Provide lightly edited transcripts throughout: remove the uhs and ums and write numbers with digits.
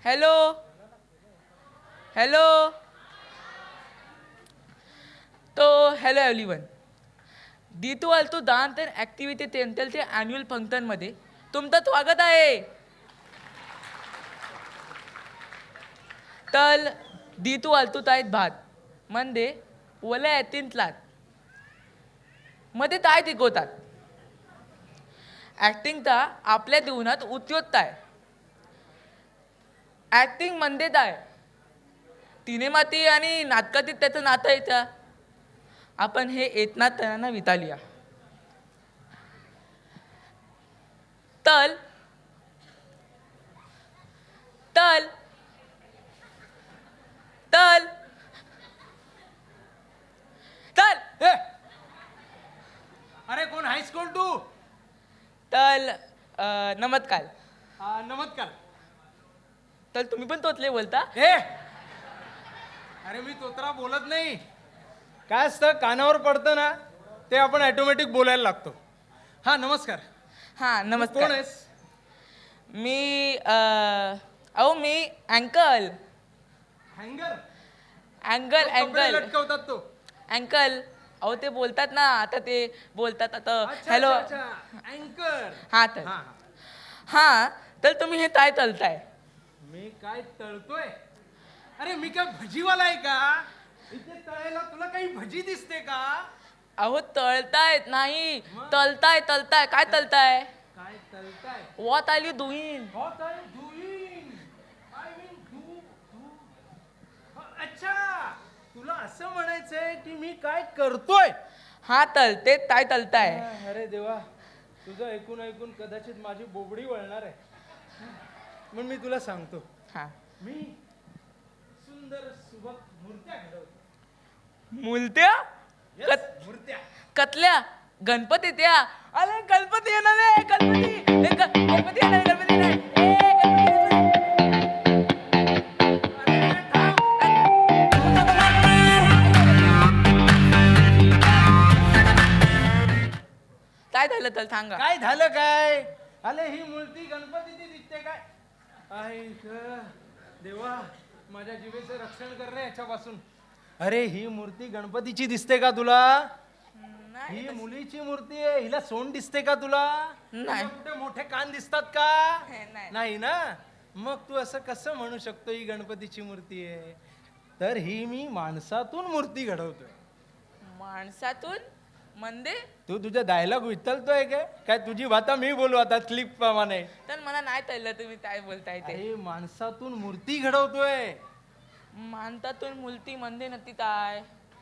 Hello hello तो hello everyone. दीतू आलतू दांत activity तेंतलचे annual फंक्शनमध्ये तुमचं स्वागत आहे. तर दीतू आलतू ताईत भात म्हणजे ओल्या येतींतलात मध्ये ताय शिकवतात. ॲक्टिंग तर आपल्या जीवनात उपयुक्त आहे. ॲक्टिंग म्हणजे काय सिनेमाती आणि नाटकातील त्याचं नातं येतं. आपण हे एकनाथ त्यांना विचारूया. तल तल तल तल ए! अरे कोण हायस्कूल तू? तल नमस्कार. नमस्कार. तर तुम्ही पण तोतले बोलता. ए अरे मी तोत्रा बोलत नाही. काय असतं कानावर पडतं ना ते आपण ऑटोमॅटिक बोलायला लागतो. हा नमस्कार. हां तू नमस्कार. कोण आहेस? मी अहो मी अँकल हँगर अँगल अँकल लटकवतात तो. अँकल. अहो ते बोलतात ना आता ते बोलतात आता अच्छा, हॅलो. अच्छा, अच्छा. अँकर. हां तर हा हां तर तुम्ही हे काय चालताय. मी काय तळतोय? अरे मी काय भजीवाला आहे का? इथे तळायला तुला काही भजी दिसते का? अहो तळतायत नाही मग? तलताय तलताय काय तलताय. काय तळताय? What are you doing. What are you doing? I mean do. अच्छा तुला असं म्हणायचंय की मी काय करतोय? हा तलते काय तलताय. अरे देवा तुझं ऐकून ऐकून कदाचित माझी बोबडी वळणार आहे. म्हणून मी तुला सांगतो हा मी सुंदर सुबक मूर्त्या घडवतो. मुलत्या Yes, मूर्त्या. कतल्या गणपती त्या. अरे गणपती येणार आहे गणपती. गणपती येणार आहे, गणपती येणार आहे. अरे थांब. काय झालं तर सांगा. काय झालं काय? अरे ही मूर्ती गणपतीची दिसते काय? आई ग देवा माझ्या जीवेचं रक्षण कर रे याच्यापासून. अरे ही मूर्ती गणपतीची दिसते का तुला? नाही ही मुलीची मूर्ती आहे. हिला सोंड दिसते का तुला? नाही. हिला कुठे मोठे कान दिसतात का? नाही. नाही ना. मग तू असं कसं म्हणू शकतो ही गणपतीची मूर्ती आहे? तर ही मी माणसातून मूर्ती घडवतोय. माणसातून म्हणजे तू तुझा डायलॉग विचारतोय काय तुझी भाता मी बोलू आता क्लिप प्रमाणे. तर मला नाही कळलं तुम्ही काय बोलताय ते. अरे माणसातून मूर्ती घडवतोय. माणसातून मूर्ती म्हणजे नक्की काय.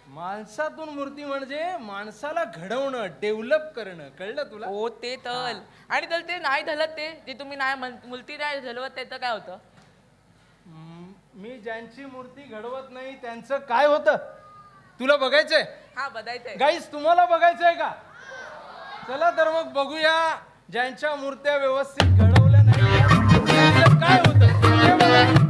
माणसातून मूर्ती म्हणजे माणसाला घडवणं डेव्हलप करणं. कळलं तुला? ओ ते तल आणि तर ते नाही झालं ते जे तुम्ही नाही मूर्ती नाही झालं त्याचं काय होतं. मी ज्यांची मूर्ती घडवत नाही त्यांचं काय होतं तुला बघायचंय? हा बघायचंय. गाईस तुम्हाला बघायचंय का? चला तर मग बघूया ज्यांच्या मूर्त्या व्यवस्थित घडवल्या नाही त्यांचं काय होतं ते बघा.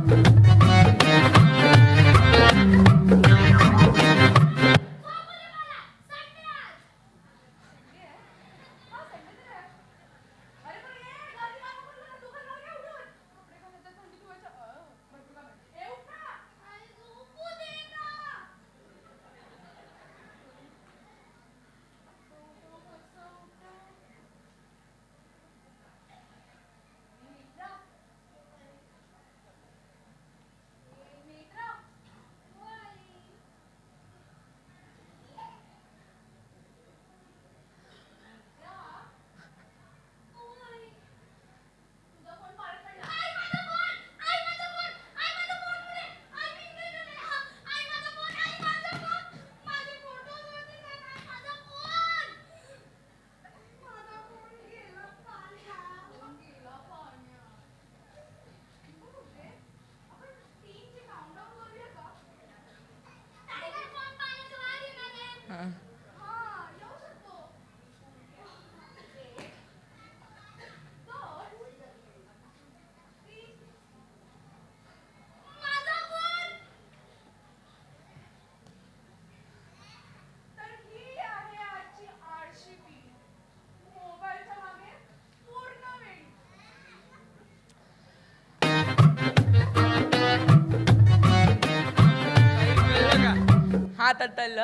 तल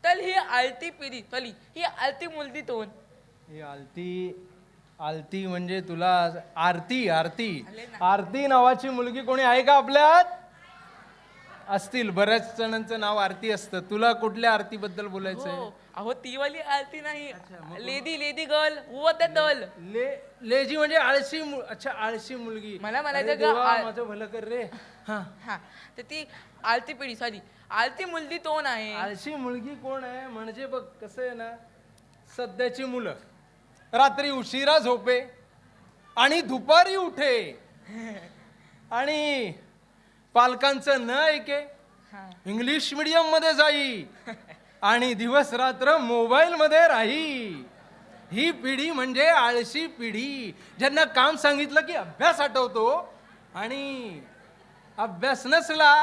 तल ही आलती पिढी तली ही आलती मुलती तोन ही आलती म्हणजे तुला आरती आरती आले आरती नावाची मुलगी कोणी आहे का आपल्यात? असतील, बऱ्याच जणांचं नाव आरती असतं. तुला कुठल्या आरती बद्दल बोलायचंय? हो अहो ती वाली आलती नाही लेडी लेडी गर्ल वो ते तल लेजी म्हणजे आळशी अच्छा आळशी मुलगी. मला म्हणायचं अरे का देवा, माझं भलं कर रे. हा, हा तर ती आलती पिढी सॉरी आलती मुलती तोन आहे आळशी मुलगी कोण आहे म्हणजे बघ कसं आहे ना, सध्याची मुलं रात्री उशिरा झोपे आणि दुपारी उठे आणि पालकांचं न ऐके, हा. इंग्लिश मीडियम मध्ये जाई आणि दिवस रात्र मोबाईल मध्ये राही. ही पिढी म्हणजे आळशी पिढी, ज्यांना काम सांगितलं की अभ्यास आठवतो आणि अभ्यास नसला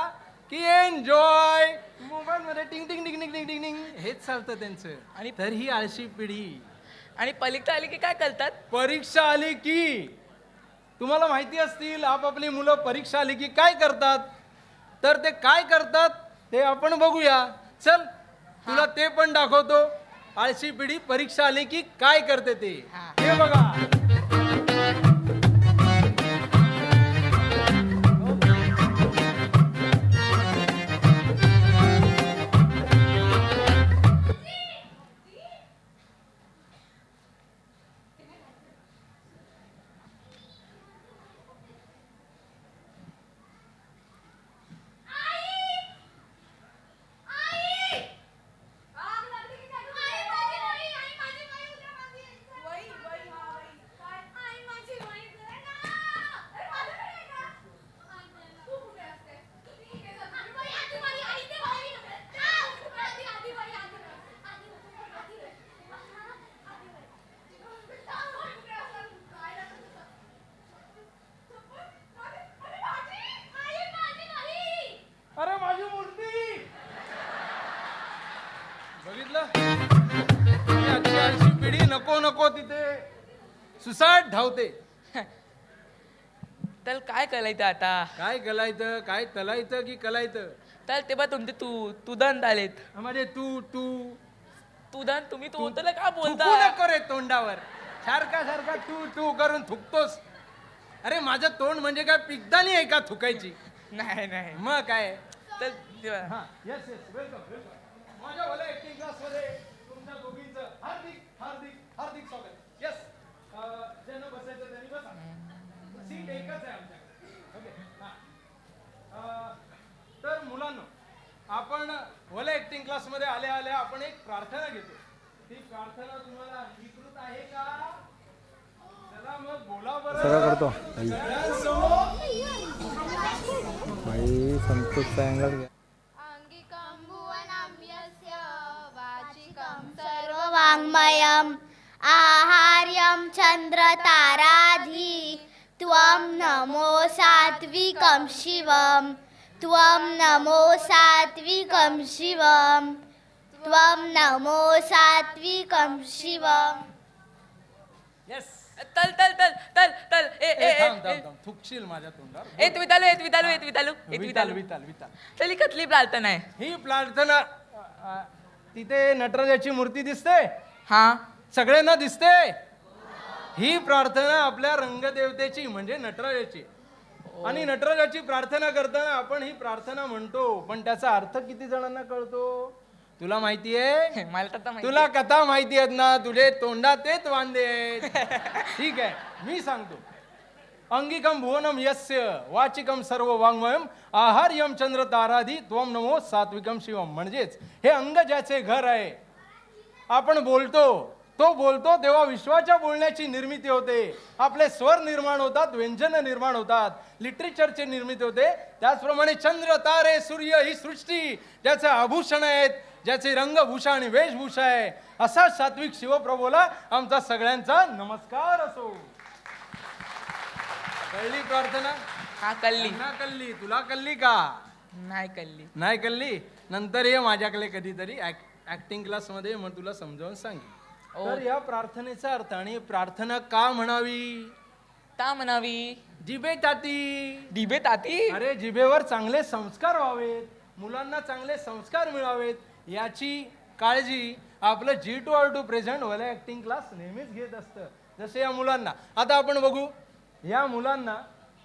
की एन्जॉय मोबाईल मध्ये टिंग टिंग टिंग टिंग टिंग टिंग टिंग हेच चालतं त्यांचं. आणि तर ही आळशी पिढी. आणि परीक्षा आली की काय करतात परीक्षा आली की तुम्हाला माहिती असतील आपापली मुलं परीक्षा आली की काय करतात, तर ते काय करतात ते आपण बघूया. चल तुला ते पण दाखवतो. आळशी पिढी परीक्षा आली की काय करते ते. हा. हे बघा, अरे माझी मूर्ती बघितलं. ही आजची आळशी पिढी नको नको तिथे सुसाट धावते. तर काय करायचं आता काय गलायचं, काय तलायचं की कलायचं. तर ते बा तुमचे तुदन आलेत म्हणजे तू तू तुदन तुम्ही तू होतं का थुकू बोलता नको रे तोंडावर. सारखा सारखा तू तू करून थुकतोस. अरे माझं तोंड म्हणजे काय पिकदानी आहे का थुकायची? नाही नाही मग काय. तर तेव्हा- हा येस येस वेलकम वेलकम. माझ्या भल्या ऍक्टिंग क्लास मध्ये तुमच्या दोघींचं हार्दिक हार्दिक हार्दिक स्वागत. येस ज्यांना बसायचं त्यांनी बसा. सीट एकच आहे आमच्याकडे. ओके हा. तर मुलांनो, आपण भल्या ऍक्टिंग क्लास मध्ये आल्या आल्या आपण एक प्रार्थना घेतो. ती प्रार्थना तुम्हाला अंगीकृत आहे का? चला मग बोला बरं. सगळं करतो सगळ्यांसमोर भाई संतोषचा अँगल घ्या. आंगिकं भुवनं यस्य वाचिकं सर्ववाङ्मयम् आहार्यं चन्द्रताराधि त्वं नमो सात्विकं शिवं त्वं नमो सात्विकं शिवं त्वं नमो सात्विकं शिवं. येस. तल तल तल तल तल ए ए थांब थांब ए थांब. थुकशील माझ्या तोंडावर. ए वितालू ए वितालू ए वितालू ए विताल वितालू विताल विताल. तरी कसली प्रार्थना आहे ही प्रार्थना तिथे नटराजाची मूर्ती दिसते, हा सगळ्यांना दिसते. ही प्रार्थना आपल्या रंगदेवतेची म्हणजे नटराजाची. आणि नटराजाची प्रार्थना करताना आपण ही प्रार्थना म्हणतो, पण त्याचा अर्थ किती जणांना कळतो तुला माहितीये? मला तर आता माहिती तुला कथा माहिती आहेत ना, तुझे तोंडात तेच वांदे आहेत. ठीक आहे, मी सांगतो. अंगिकम भुवनम यस्य वाचिकम सर्व वाङ्मयम आहार्यम चंद्र ताराधी त्वम नमो सात्विकम शिवम. म्हणजेच हे अंग ज्याचे घर आहे. आपण बोलतो, तो बोलतो तेव्हा विश्वाच्या बोलण्याची निर्मिती होते. आपले स्वर निर्माण होतात, व्यंजन निर्माण होतात, लिटरेचरची निर्मिती होते. त्याचप्रमाणे चंद्र तारे सूर्य ही सृष्टी ज्याचे आभूषण आहेत, ज्याचे रंगभूषा आणि वेशभूषा आहे, असा सात्विक शिवप्रभूला आमचा सगळ्यांचा नमस्कार असो. कळली प्रार्थना? हा कल्ली ना कल्ली? तुला कल्ली का? नाही कल्ली नाही कल्ली? नंतर ये माझ्याकडे कधीतरी ऍक्टिंग क्लास मध्ये, मग तुला समजावून सांगेन. तर या प्रार्थनेचा अर्थ आणि प्रार्थना का म्हणावी? ता म्हणावी जिभे ताती. डिबे ताती अरे जिभेवर चांगले संस्कार व्हावेत, मुलांना चांगले संस्कार मिळावेत, याची काळजी आपलं G2R2 प्रेझेंट वाला ऍक्टिंग क्लास नेहमीच घेत असतं. जसे या मुलांना आता आपण बघू, या मुलांना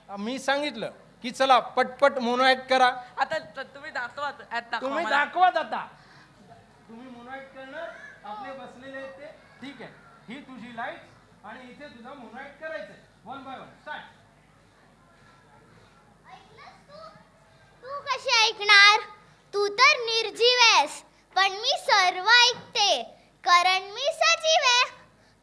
मी सांगितलं की चला पटपट मोनो ऍक्ट करा. आता तुम्ही दाखवा तुम्ही दाखवत आता, तुम्ही मोनो ऍक्ट करणार, आपले बसलेले आहेत ते. ठीक आहे, ही तुझी लाईट आणि इथे तुझा मोनो ऍक्ट करायचंय. 1 by 1 स्टार्ट. तू कशी ऐकणार? तू तर निर्जीव आहेस, पण मी सर्व ऐकते, कारण मी सजीव आहे.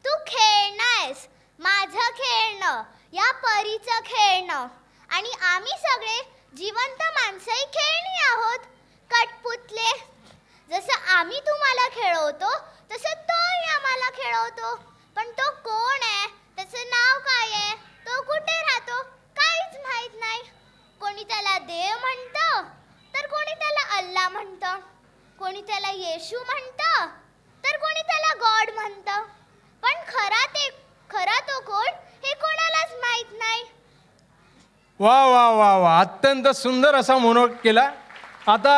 तू खेळणं आहेस, माझं खेळणं, या परीचं खेळणं, आणि आम्ही सगळे जिवंत माणसंही खेळणी आहोत. कठपुतले, जसं आम्ही तुम्हाला खेळवतो तसं तोही आम्हाला खेळवतो. पण तो कोण आहे, त्याचं नाव काय आहे, तो कुठे राहतो, काहीच माहित नाही. कोणी त्याला देव म्हणतं, तर कोणी त्याला अल्ला म्हणतं, कोणी त्याला येशू म्हणतं, तर कोणी त्याला गॉड म्हणतं. पण खरा तो कोण हे कोणालाच माहित नाही. वा वा वा वा, अत्यंत सुंदर असा मोनो ऍक्ट केला. आता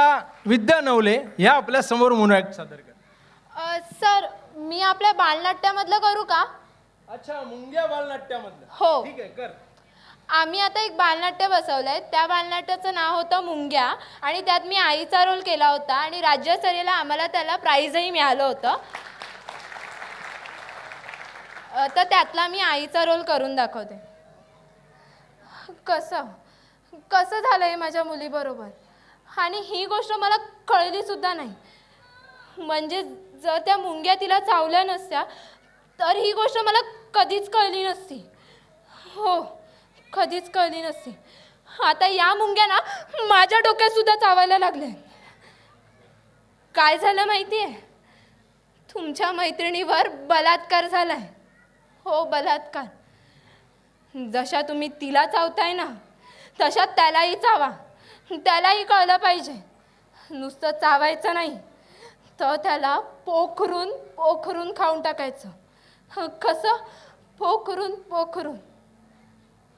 विद्या नवले या आपल्या समोर मोनो ऍक्ट सादर कर. सर, मी आपल्या बालनाट्यामधलं करू का? अच्छा, मुंग्या बालनाट्यामधलं. हो. ठीक आहे, कर. आम्ही आता एक बालनाट्य बसवलंय. त्या बालनाट्याचं नाव होतं मुंग्या, आणि त्यात मी आईचा रोल केला होता, आणि राज्यस्तरीयला आम्हाला त्याला प्राईजही मिळालं होतं. तर त्यातला मी आईचा रोल करून दाखवते. कसं झालंय माझ्या मुलीबरोबर, आणि ही गोष्ट मला कळली सुद्धा नाही. म्हणजे जर त्या मुंग्या तिला चावल्या नसत्या तर ही गोष्ट मला कधीच कळली नसती. हो, कधीच कळली नसती. आता या मुंग्या ना माझ्या डोक्यात सुद्धा चावायला लागल्या. काय झालं माहितीये? तुमच्या मैत्रिणीवर बलात्कार झालाय. हो, बलात्कार. जशा तुम्ही तिला चावताय ना, तशा त्यालाही चावा. त्यालाही कळलं पाहिजे. नुसतं चावायचं नाही, तर त्याला पोखरून खाऊन टाकायचं. कसं? पोखरून.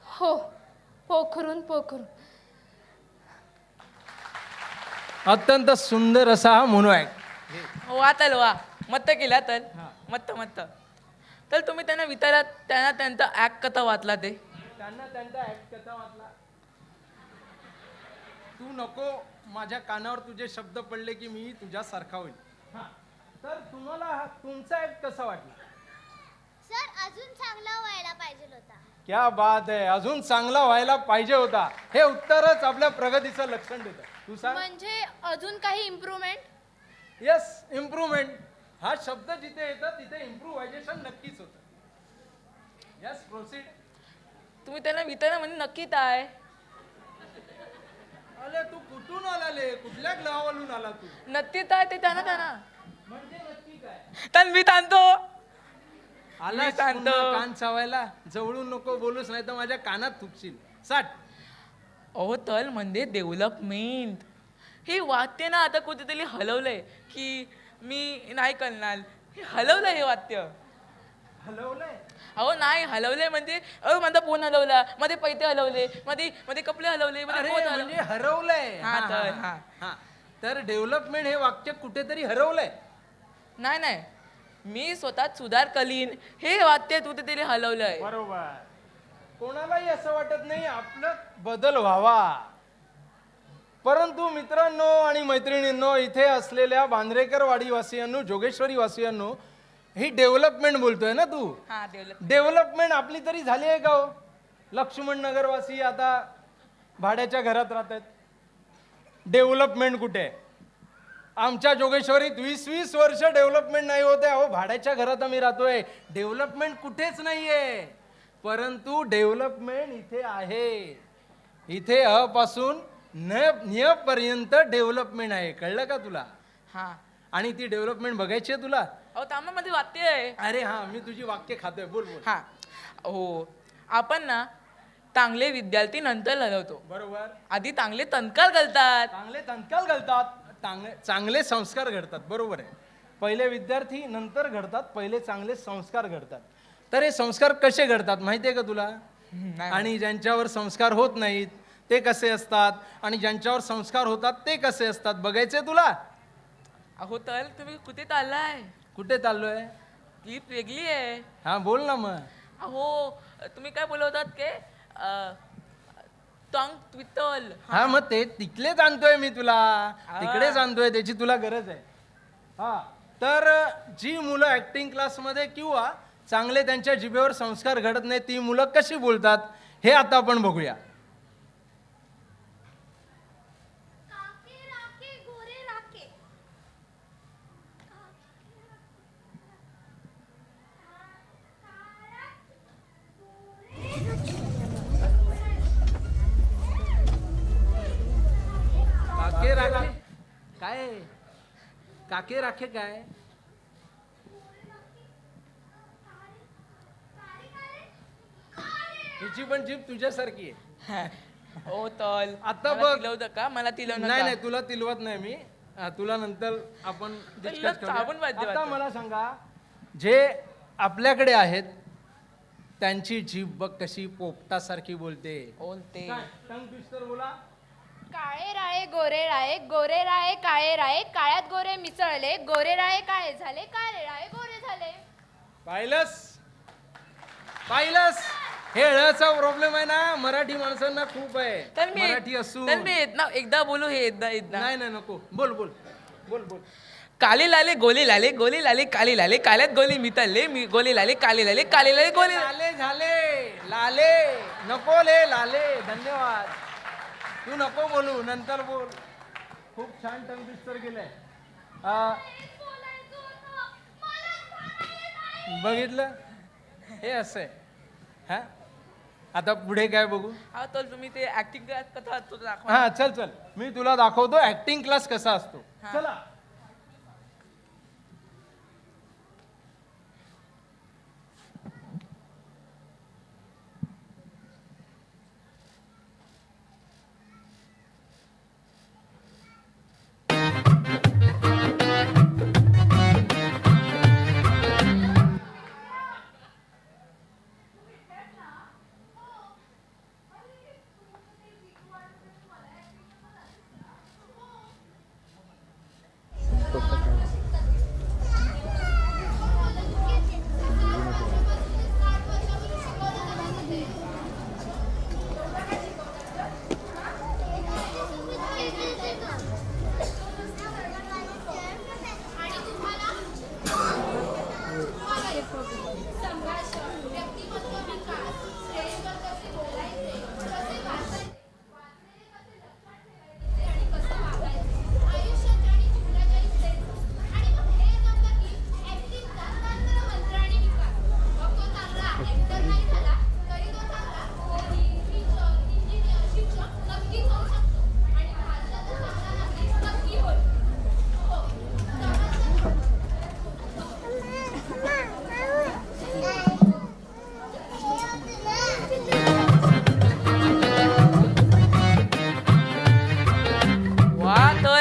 हो, पोखरून. अत्यंत सुंदर असा हा मोनो ऍक्ट. वा तल वा, मत्त केला तल. मत्त तर तुम्ही त्यांना विचारलात, त्यांना त्यांचा ऍक्ट कथा वाचला ते. त्यांना त्यांचा ऍक्ट कसा वाटला? तू नको, माझ्या कानावर तुझे शब्द पडले की मी तुझ्यासारखा होईल. तर तुम्हाला तुमचा ऍक्ट कसा वाटला? सर, अजून चांगला व्हायला पाहिजे होता. क्या बात आहे, अजून चांगला व्हायला पाहिजे होता. हे उत्तरच आपल्या प्रगतीचं लक्षण देतं. तू सांग. म्हणजे अजून काही इम्प्रूव्हमेंट? येस, इम्प्रूव्हमेंट हा शब्द जिथे येतं तिथे इम्प्रूव्हायझेशन नक्कीच होतं. Yes, proceed. तुम्ही त्यांना विचारा म्हणजे नक्की काय. अरे तू कुठून आलाले, कुठल्या ग्रहावरून आला तू? नक्की काय ते त्यांना म्हणजे नक्की काय? तर मी सांगतो. आला सांगतो. कान चावायला. जवळून नको बोलूच, नाही तर माझ्या कानात थुकशील. साठ. अहो, तल म्हणजे डेव्हलपमेंट. हे वाक्य ना आता कुठेतरी हलवलंय की मी नाही करणार. हे हलवलंय, हे वाक्य हलवलंय. अहो नाही हलवलंय म्हणजे अहो माझा फोन हलवला, मध्ये पैसे हलवले, मध्ये कपडे हलवले, मध्ये अरे कोट हलवलं. म्हणजे हरवलंय. हा, तर, हा. हा. तर डेव्हलपमेंट हे वाक्य कुठेतरी हरवलंय. नाही मी स्वतः सुधार कलीन हे वाक्य कुठेतरी हलवलंय. बरोबर. कोणालाही असं वाटत नाही आपलं बदल व्हावा, परंतु मित्रांनो आणि मैत्रिणींनो, इथे असलेल्या बांद्रेकर वाडीवासियांनो, जोगेश्वरी वासियांनो, ही डेव्हलपमेंट बोलतोय ना तू. हा, डेव्हलप. डेव्हलपमेंट आपली तरी झाली आहे का हो? लक्ष्मण नगरवासी आता भाड्याच्या घरात राहतात. डेव्हलपमेंट कुठे आहे? आमच्या जोगेश्वरीत 20-20 वर्ष डेव्हलपमेंट नाही होते. अहो, भाड्याच्या घरात आम्ही राहतोय. डेव्हलपमेंट कुठेच नाहीये, परंतु डेव्हलपमेंट इथे आहे. इथे अ पासून न पर्यंत डेव्हलपमेंट आहे. कळलं का तुला? हा. आणि ती डेव्हलपमेंट बघायची आहे तुला? अहो तांबामध्ये वाक्य आहे. अरे हा, मी तुझी वाक्य खातोय. बोल बोल. हा. हो, आपण ना चांगले विद्यार्थी नंतर घडवतो. बरोबर. आधी चांगले तंत्कार घालतात. चांगले तंत्काल घडतात, चांगले संस्कार घडतात. बरोबर आहे. पहिले विद्यार्थी नंतर घडतात, पहिले चांगले संस्कार घडतात. तर हे संस्कार कसे घडतात माहिती आहे का तुला? आणि ज्यांच्यावर संस्कार होत नाहीत ते कसे असतात, आणि ज्यांच्यावर संस्कार होतात ते कसे असतात, बघायचे तुला? अहो तर तुम्ही कुठे चाललाय? कुठे चाललोय? क्लिप वेगळी आहे. हा बोल ना मग. अहो तुम्ही काय बोलवतात के टंग ट्विटल. हा मग ते तिकडेच आणतोय मी तुला, तिकडेच आणतोय, त्याची तुला गरज आहे. हा तर जी मुलं ऍक्टिंग क्लासमध्ये किंवा चांगले त्यांच्या जिभेवर संस्कार घडत नाही ती मुलं कशी बोलतात हे आता आपण बघूया. काके राखे काय? काके राखे काय? हिची पण जीभ तुझ्यासारखी आहे. ओ तल आता मला बघ. तिलवतं का? मला तिलवणं नाही का? नाही तुला तिलवत नाही मी. तुला नंतर आपण discuss करूया. साबण वाद्य आता वाजतं. मला सांगा, जे आपल्याकडे आहेत त्यांची जीभ बघ कशी पोपटासारखी बोलते. बोलते. टंग ट्विस्टर बोला. काळे राळे गोरे राळे, गोरे राळे काळे राळे, काळ्यात गोरे मिसळले, गोरे राळे काळे झाले, काळे राळे गोरे झाले. पाहिलंस पाहिलंस, हे ळचा प्रॉब्लेम आहे ना मराठी माणसांना खूप आहे. तर मी मराठी असू तर मी एकदा बोलू हे एकदा नाही नाही नको बोल बोल बोल बोल. काले लाले गोले लाले, गोले लाले काले लाले, काल्यात गोली मिताले, गोले लाले काले लाले, काले लाले गोले. लाले झाले लाले नको ले लाले. धन्यवाद. तू नको बोलू, नंतर बोल. खूप छान टंग ट्विस्टर केलंय. बघितलं, हे असं आहे. हा आता पुढे काय बघू? हा तर तुम्ही ते ऍक्टिंग कथा असतो तो दाखवा. हा चल चल मी तुला दाखवतो ऍक्टिंग क्लास कसा असतो. हा. चला.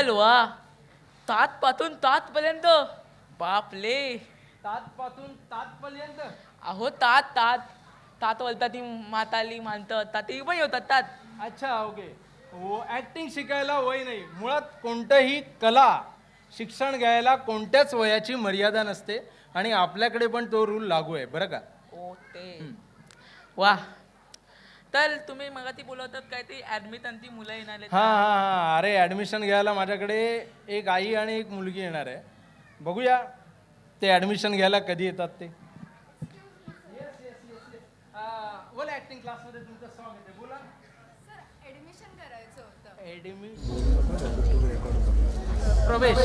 वा तात पासून तात पर्यंत बापले. तात पासून तात पर्यंत. अहो तात तात तात बोलतात ती माताली मानतात तात पण होतात तात. अच्छा ओके. हो ऍक्टिंग शिकायला वय नाही. मुळात कोणतंही कला शिक्षण घ्यायला कोणत्याच वयाची मर्यादा नसते आणि आपल्याकडे पण तो रूल लागू आहे बरं का. ओ ते वा. तर तुम्ही मग ती बोलवतात काय ते ऍडमिट ती मुलं येणार आहेत. हा हा हा अरे ऍडमिशन घ्यायला माझ्याकडे एक आई आणि एक मुलगी येणार आहे. बघूया ते ऍडमिशन घ्यायला कधी येतात ते. बोला ऍक्टिंग क्लासमध्ये तुमचं स्वागत आहे. बोला. सर ऍडमिशन करायचं होतं. प्रवेश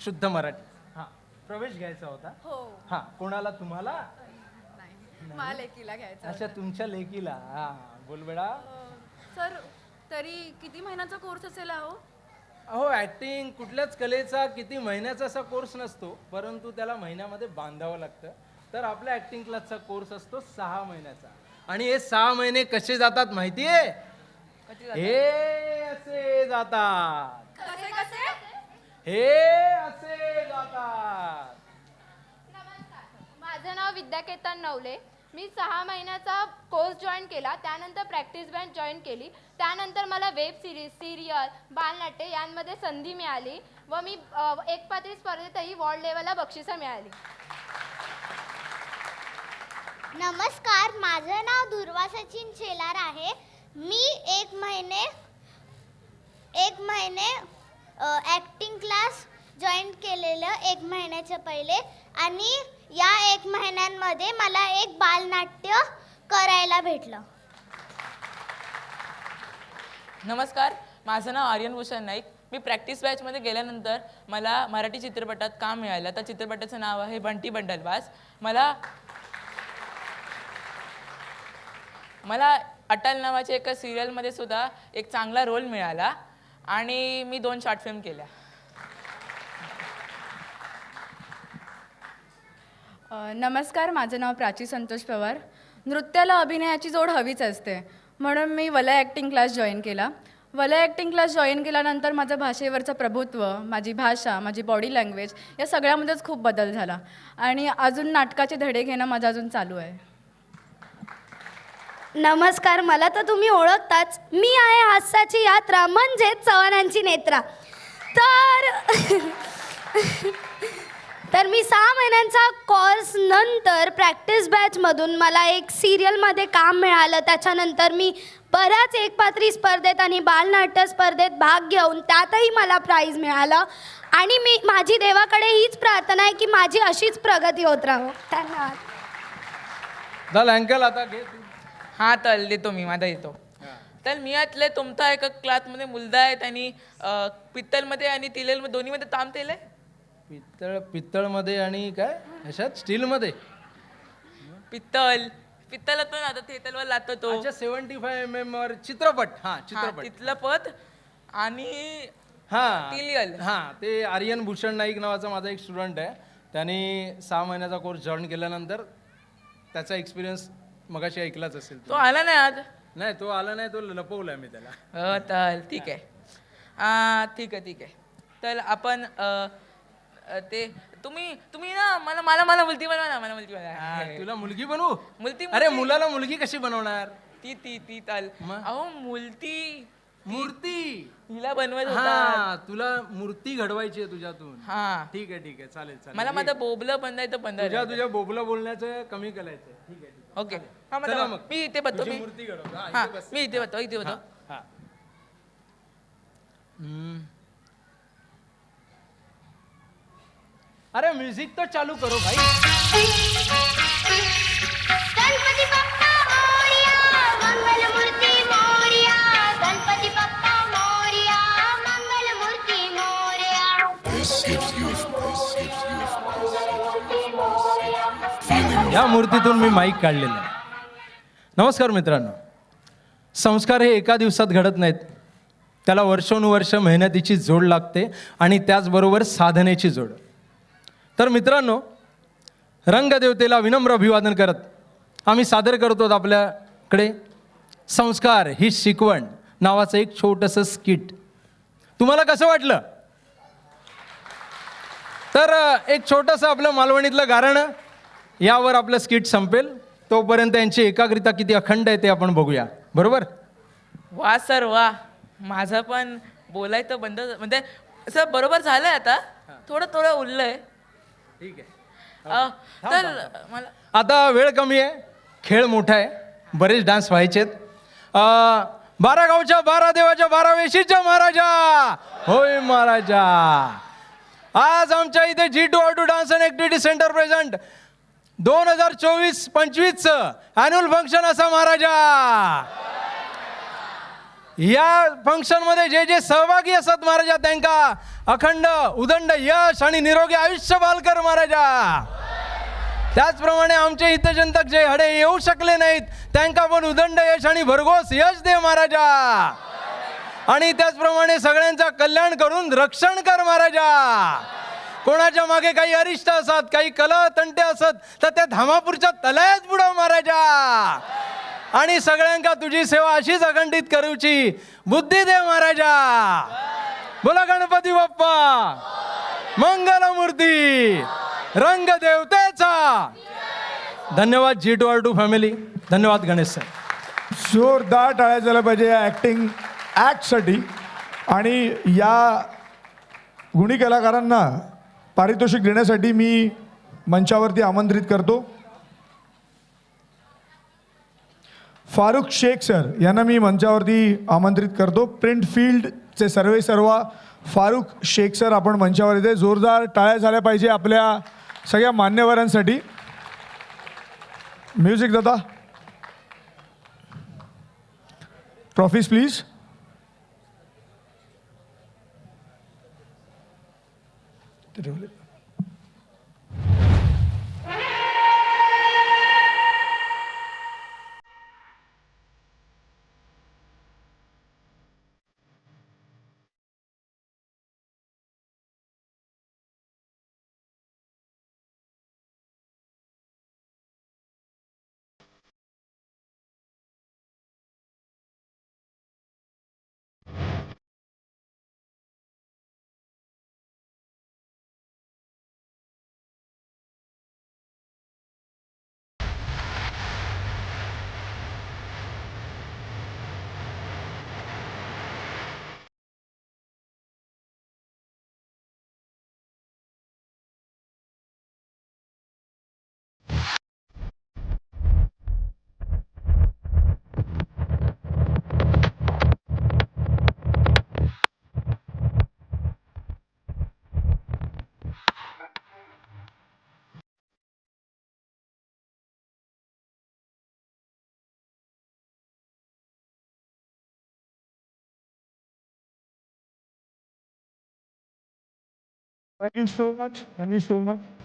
शुद्ध मराठी. हा प्रवेश घ्यायचा होता. हो. हा कोणाला? तुम्हाला? नाही मला लेकीला घ्यायचं. अच्छा तुमच्या लेकीला. हा बोल बेडा. सर तरी किती महिन्याचा कोर्स असेल अहो? अहो ऍक्टिंग कुठल्याच कलेचा किती महिन्याचा असा कोर्स नसतो, परंतु त्याला महिन्यामध्ये बांधावं लागतं. तर आपल्या ऍक्टिंग क्लासचा कोर्स असतो 6 महिन्याचा. आणि हे 6 महिने कसे जातात माहितीये? हे असे जातात. कसे कसे? हे असे जातात. माझं नाव विद्या केतन नवले. मी 6 महिन्याचा कोर्स जॉईन केला, त्यानंतर प्रॅक्टिस बँड जॉईन केली, त्यानंतर मला वेब सिरीज, सिरियल, बालनाट्य यांमध्ये संधी मिळाली व मी एकपात्री स्पर्धेतही वॉर्ल्ड लेवलला बक्षिसं मिळाली. नमस्कार, माझं नाव दुर्वा सचिन शेलार आहे. मी एक महिने ॲक्टिंग क्लास जॉईन केलेलं 1 महिन्याच्या पहिले, आणि या 1 महिन्यांमध्ये मला एक बालनाट्य करायला भेटलं. नमस्कार, माझं नाव आर्यन भूषण नाईक. मी प्रॅक्टिस बॅचमध्ये गेल्यानंतर मला मराठी चित्रपटात काम मिळालं. त्या चित्रपटाचं नाव आहे बंटी बंडलबाज. मला अटल नावाच्या एका सिरियलमध्ये सुद्धा एक चांगला रोल मिळाला आणि मी 2 शॉर्ट फिल्म केल्या. नमस्कार, माझं नाव प्राची संतोष पवार. नृत्याला अभिनयाची जोड हवीच असते, म्हणून मी वलय ॲक्टिंग क्लास जॉईन केला. वलय ॲक्टिंग क्लास जॉईन केल्यानंतर माझं भाषेवरचं प्रभुत्व, माझी भाषा, माझी बॉडी लँग्वेज या सगळ्यामध्येच खूप बदल झाला आणि अजून नाटकाचे धडे घेणं माझं अजून चालू आहे. नमस्कार, मला तर तुम्ही ओळखताच. मी आहे हास्याची यात्रा म्हणजेच चव्हाणांची नेत्रा. तर मी 6 महिन्यांचा कोर्स नंतर प्रॅक्टिस बॅचमधून मला एक सिरियलमध्ये काम मिळालं. त्याच्यानंतर मी बऱ्याच एकपात्री स्पर्धेत आणि बालनाट्य स्पर्धेत भाग घेऊन त्यातही मला प्राईज मिळालं. आणि माझी देवाकडे हीच प्रार्थना आहे की माझी अशीच प्रगती होत राहो. धन्यवाद. चल अंकल, आता घे तू. हां, तर देतो मी, माझा येतो. तर मी यातले तुमचा एका क्लासमध्ये मुलगा आहे, त्यांनी पित्तलमध्ये आणि तिलेलमध्ये दोन्हीमध्ये काम केलं आहे. पित्तळमध्ये आणि काय ह्याच्यात स्टीलमध्ये? पित्तलातून आता थिएटरवर लागतो तो. अच्छा, 75 mm वर चित्रपट. हा, चित्रपट. तिथलं पद आणि हा तिलियल. हा, ते आर्यन भूषण नाईक नावाचा माझा एक स्टुडंट आहे. त्याने 6 महिन्याचा कोर्स जॉईन केल्यानंतर त्याचा एक्सपिरियन्स मगाशी ऐकलाच असेल. तो आला नाही आज. नाही, तो आला नाही, तो लपवलाय मी त्याला. तर ठीक आहे. ठीक आहे. तर आपण ते तुम्ही ना मला मुलगी बनवा ना, मला मुलगी बनवा. तुला मुलगी बनवू? मुलगी? अरे, मुलाला मुलगी कशी बनवणार? ती तल अहो मूर्ती हिला बनवत हा, होता. तुला मूर्ती घडवायची आहे तुझ्यातून. हा, ठीक आहे, चालेल. मला माझं बोबलं बनवायचं तुझ्या बोबलं बोलण्याचं कमी करायचं. ठीक आहे. ओके. चला मग. मी इथे बघतो. मूर्ती घडव. हा, मी इथे बघतो. अरे, म्युझिक तो चालू करो भाई. गणपती बाप्पा मोरया, मंगलमूर्ती मोरया. गणपती बाप्पा मोरया, मंगलमूर्ती मोरया. या मूर्तीतून मी माईक काढलेला आहे. नमस्कार मित्रांनो. संस्कार हे एका दिवसात घडत नाहीत. त्याला वर्षोनुवर्ष मेहनतीची जोड लागते आणि त्याचबरोबर साधनेची जोड. तर मित्रांनो, रंगदेवतेला विनम्र अभिवादन करत आम्ही सादर करतो आपल्याकडे संस्कार ही शिकवण नावाचं एक छोटंसं स्किट. तुम्हाला कसं वाटलं? तर एक छोटंसं आपलं मालवणीतलं गाणं, यावर आपलं स्किट संपेल. तोपर्यंत यांची एकाग्रता किती अखंड आहे ते आपण बघूया. बरोबर? वा सर वा. माझं पण बोलायचं बंद, म्हणजे असं बरोबर झालंय. आता थोडं उरलंय. ठीक आहे. तर मला आता वेळ कमी आहे, खेळ मोठा आहे, बरेच डान्स व्हायचेत. 12 गावच्या 12 देवाच्या 12 वेशीच्या महाराजा. होय महाराजा. आज आमच्या इथे G2R2 dance and activity centre present 2024-25चं ॲन्युअल फंक्शन असा महाराजा. या फंक्शनमध्ये जे सहभागी असतात महाराजा, त्यांना अखंड उदंड यश आणि निरोगी आयुष्य बालकर महाराजा. त्याचप्रमाणे आमचे हितचिंतक जे हडे येऊ शकले नाहीत, त्यांना पण उदंड यश आणि भरघोस यश दे महाराजा. आणि त्याचप्रमाणे सगळ्यांचा कल्याण करून रक्षण कर महाराजा. कोणाच्या मागे काही अरिष्ट असत, काही कलह तंटे असत, तर त्या धामापूरच्या तलयात बुडव महाराजा. आणि सगळ्यांका तुझी सेवा अशीच अखंडित करूची बुद्धी दे महाराजा. बोला गणपती बाप्पा मंगलमूर्ती रंगदेवतेचा. धन्यवाद G2R2 फॅमिली. धन्यवाद गणेश सर. जोरदार टाळ्या झाल्या पाहिजे या ॲक्टसाठी. आणि या गुणी कलाकारांना पारितोषिक देण्यासाठी मी मंचावरती आमंत्रित करतो फारुख शेख सर यांना मी मंचावरती आमंत्रित करतो. प्रिंट फील्डचे सर्वा फारुख शेख सर आपण मंचावर येते. जोरदार टाळ्या झाल्या पाहिजे आपल्या सगळ्या मान्यवरांसाठी. म्युझिक दादा. Trophies please. Thank you so much. Thank you so much.